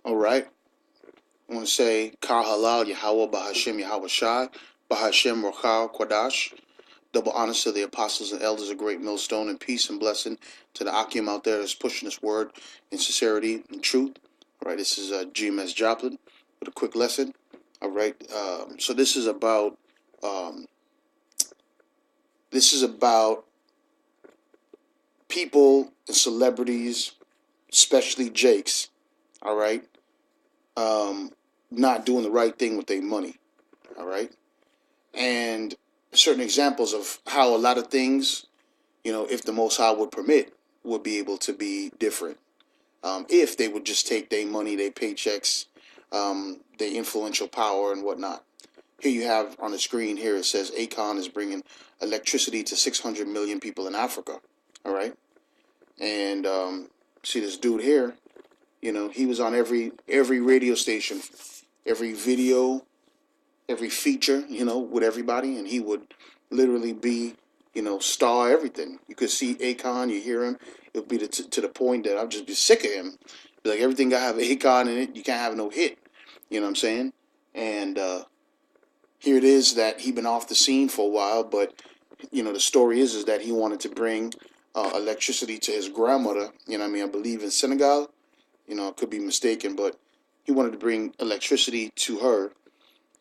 All right. I want to say Kar Halal Yahweh Bahashem Yahweh Shai Bahashem Rochal Kwadash. Double honors to the apostles and elders, a great millstone, and peace and blessing to the Akim out there that's pushing this word in sincerity and truth. All right, this is GMS Joplin with a quick lesson. All right, so um, this is about people and celebrities, especially Jakes. All right, um, not doing the right thing with their money. All right, and certain examples of how a lot of things, if the Most High would permit, would be able to be different. If they would just take their money, their paychecks, their influential power and whatnot. Here you have on the screen here, it says Akon is bringing electricity to 600 million people in Africa. All right. And see this dude here, he was on every radio station, every video, every feature, with everybody. And he would literally be, star everything. You could see Akon, you hear him. It would be to the point that I'd just be sick of him. Like everything got to have Akon in it. You can't have no hit. You know what I'm saying? And here it is that he been off the scene for a while, but the story is that he wanted to bring electricity to his grandmother. I believe in Senegal. I could be mistaken, but he wanted to bring electricity to her,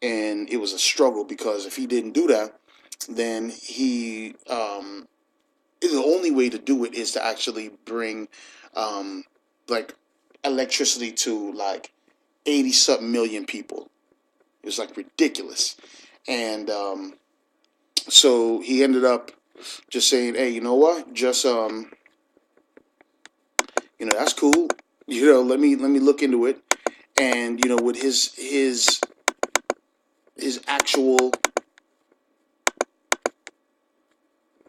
and it was a struggle because if he didn't do that, then the only way to do it is to actually bring like electricity to like 80 something million people. It was like ridiculous. And so he ended up just saying, hey, you know what? Just that's cool. Let me look into it. And with his actual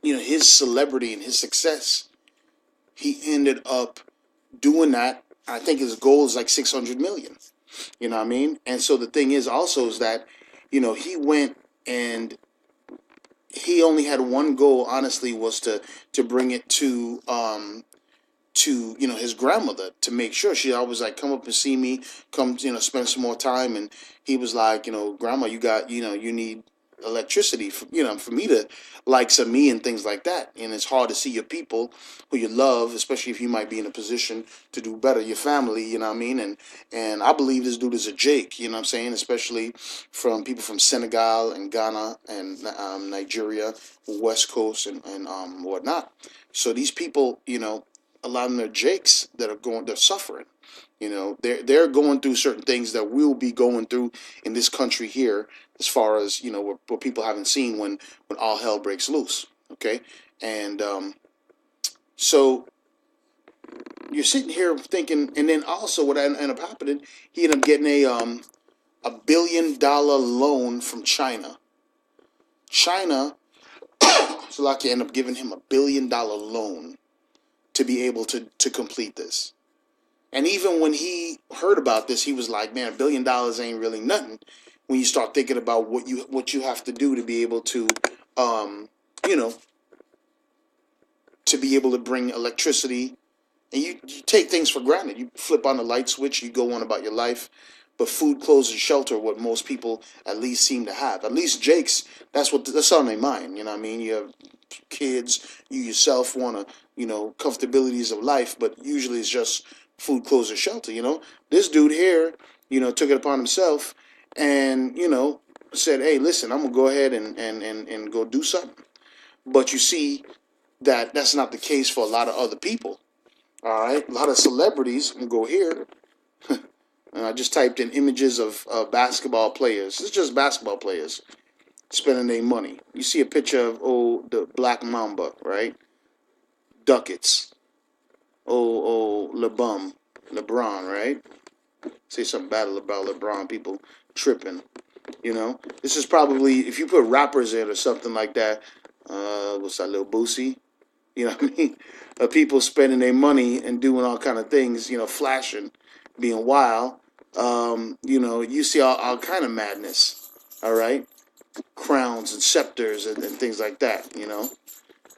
his celebrity and his success, he ended up doing that. I think his goal is like 600 million. You know what I mean? And so the thing is also is that he went and he only had one goal, honestly, was to bring it to his grandmother, to make sure she always like come up and see me, come spend some more time. And he was like, grandma, you got you need electricity for me to like some me and things like that. And it's hard to see your people who you love, especially if you might be in a position to do better, your family, you know what I mean. And I believe this dude is a Jake, you know what I'm saying, especially from people from Senegal and Ghana and Nigeria, West Coast, and whatnot. So these people, a lot of them are Jakes that they're suffering. They're going through certain things that we'll be going through in this country here, as far as what people haven't seen when all hell breaks loose. Okay, and so you're sitting here thinking, and then also what ended up happening, he ended up getting a $1 billion loan from China. China, so like you end up giving him $1 billion loan to be able to complete this. And even when he heard about this, he was like, "Man, $1 billion ain't really nothing." When you start thinking about what you have to do to be able to, um, you know, to be able to bring electricity, and you take things for granted. You flip on the light switch, you go on about your life. But food, clothes, and shelter are what most people at least seem to have. At least Jake's, that's on their mind. You know what I mean? You have kids, you yourself want to, comfortabilities of life, but usually it's just food, clothes, and shelter. This dude here, took it upon himself and, said, hey, listen, I'm going to go ahead and go do something. But you see that that's not the case for a lot of other people. All right. A lot of celebrities, I'm going to go here. And I just typed in images of basketball players. It's just basketball players spending their money. You see a picture of the Black Mamba, right? Ducats. LeBron, right? Say something bad about LeBron, people tripping. This is probably, if you put rappers in or something like that. What's that, Lil Boosie? You know what I mean? People spending their money and doing all kind of things. Flashing, being wild. You see all kind of madness. All right, crowns and scepters and things like that.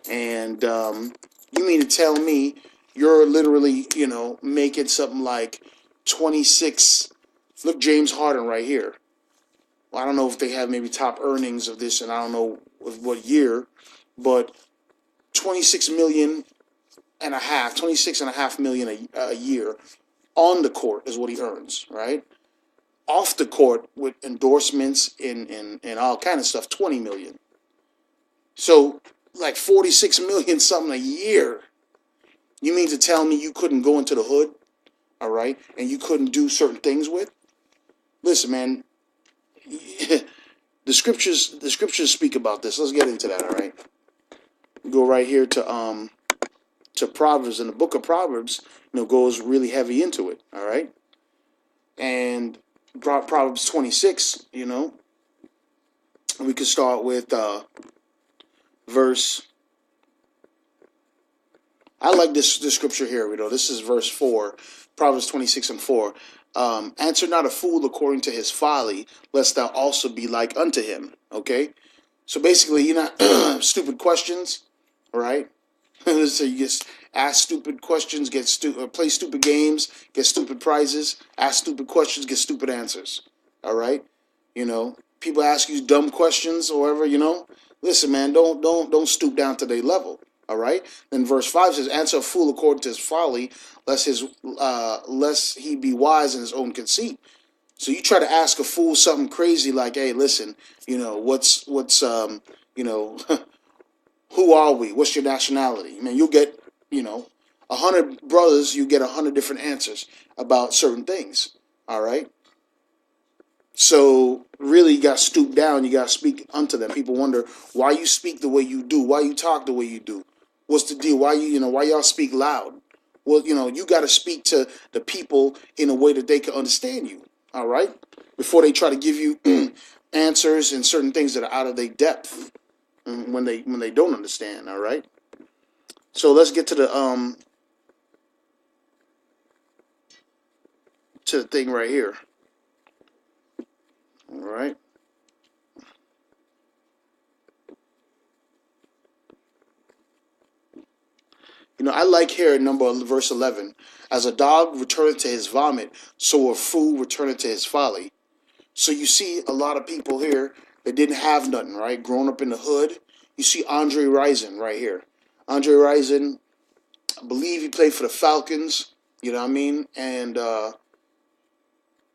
And you mean to tell me you're literally, making something like 26. Look, James Harden right here. Well, I don't know if they have maybe top earnings of this, and I don't know what year, but 26 million and a half, 26.5 million a year on the court is what he earns, right? Off the court with endorsements and all kind of stuff, 20 million. So like 46 million something a year. You mean to tell me you couldn't go into the hood, all right, and you couldn't do certain things with? Listen, man, the scriptures speak about this. Let's get into that, all right? Go right here to Proverbs, and the book of Proverbs, goes really heavy into it, all right? And Proverbs 26, we could start with verse. I like this scripture here. This is verse 4, Proverbs 26 and 4. Answer not a fool according to his folly, lest thou also be like unto him. Okay, so basically, you're not stupid questions, right? So you just ask stupid questions, play stupid games, get stupid prizes. Ask stupid questions, get stupid answers. All right, people ask you dumb questions or whatever. Listen, man, don't stoop down to their level. All right. Then verse 5 says, "Answer a fool according to his folly, lest he be wise in his own conceit." So you try to ask a fool something crazy like, "Hey, listen, what's who are we? What's your nationality?" Man, you'll get 100 brothers. You get 100 different answers about certain things. All right. So really, you got to stoop down. You got to speak unto them. People wonder why you speak the way you do, why you talk the way you do. What's the deal? Why why y'all speak loud? Well, you got to speak to the people in a way that they can understand you. All right, before they try to give you answers and certain things that are out of their depth when they don't understand. All right. So let's get to the thing right here. All right. I like here in verse 11. As a dog returneth to his vomit, so a fool returneth to his folly. So you see a lot of people here that didn't have nothing, right? Growing up in the hood. You see Andre Rison right here. Andre Rison, I believe he played for the Falcons, you know what I mean? And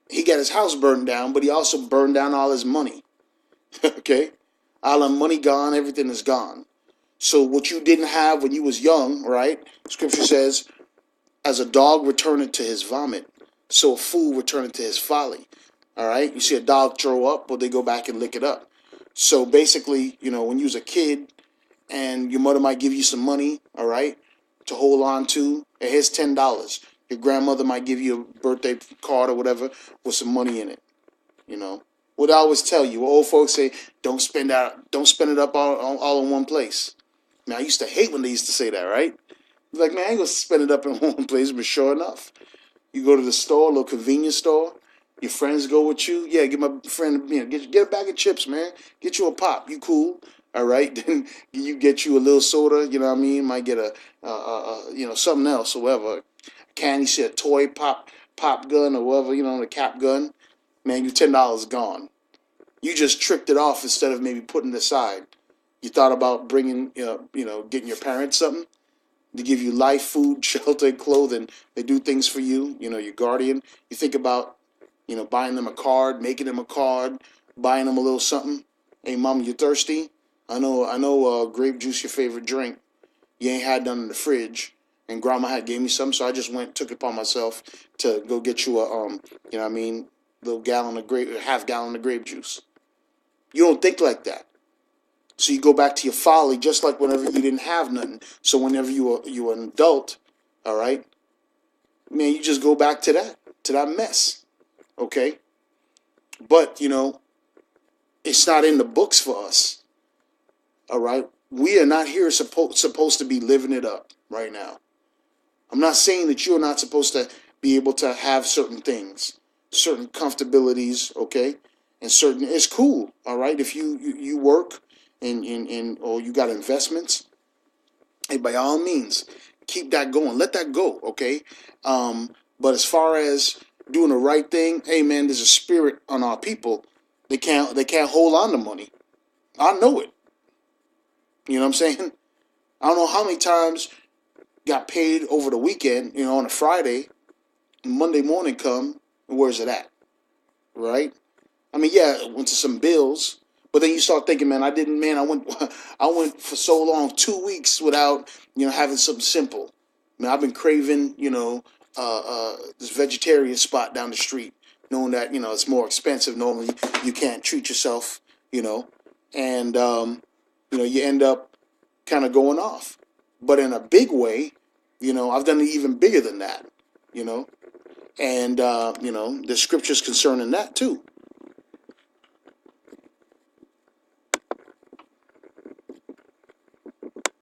he got his house burned down, but he also burned down all his money. Okay? All the money gone, everything is gone. So what you didn't have when you was young, right? Scripture says, as a dog returneth to his vomit, so a fool returneth to his folly. All right? You see a dog throw up, but they go back and lick it up. So basically, when you was a kid and your mother might give you some money, all right, to hold on to, and here's $10. Your grandmother might give you a birthday card or whatever with some money in it. What I always tell you, old folks say, don't spend it up all in one place. Now, I used to hate when they used to say that, right? Like, man, I ain't gonna spend it up in one place, but sure enough, you go to the store, a little convenience store, your friends go with you. Yeah, get my friend, get a bag of chips, man. Get you a pop. You cool, all right? Then you get you a little soda. You know what I mean? Might get a something else or whatever. Candy, see a toy pop gun or whatever. The cap gun. Man, your $10 gone. You just tricked it off instead of maybe putting it aside. You thought about bringing, getting your parents something to give you life, food, shelter, clothing. They do things for you, your guardian. You think about, buying them a card, making them a card, buying them a little something. Hey, mom, you thirsty? I know, grape juice your favorite drink. You ain't had none in the fridge, and grandma had gave me some, so I just took it upon myself to go get you a, little half gallon of grape juice. You don't think like that. So you go back to your folly, just like whenever you didn't have nothing. So whenever you were an adult, all right, man, you just go back to that mess, okay? But it's not in the books for us, all right. We are not here supposed to be living it up right now. I'm not saying that you're not supposed to be able to have certain things, certain comfortabilities, okay, and certain. It's cool, all right, if you work. Or you got investments, hey, by all means, keep that going. Let that go, okay? But as far as doing the right thing, hey man, there's a spirit on our people. They can't hold on to money. I know it. You know what I'm saying? I don't know how many times got paid over the weekend, on a Friday, Monday morning come, where's it at? Right? I mean, yeah, it went to some bills, but then you start thinking, man, I went I went for so long, 2 weeks without, having something simple. I mean, I've been craving, this vegetarian spot down the street, knowing that, it's more expensive. Normally, you can't treat yourself, you know, and, you end up kind of going off. But in a big way, I've done it even bigger than that, you know, and, there's scriptures concerning that too.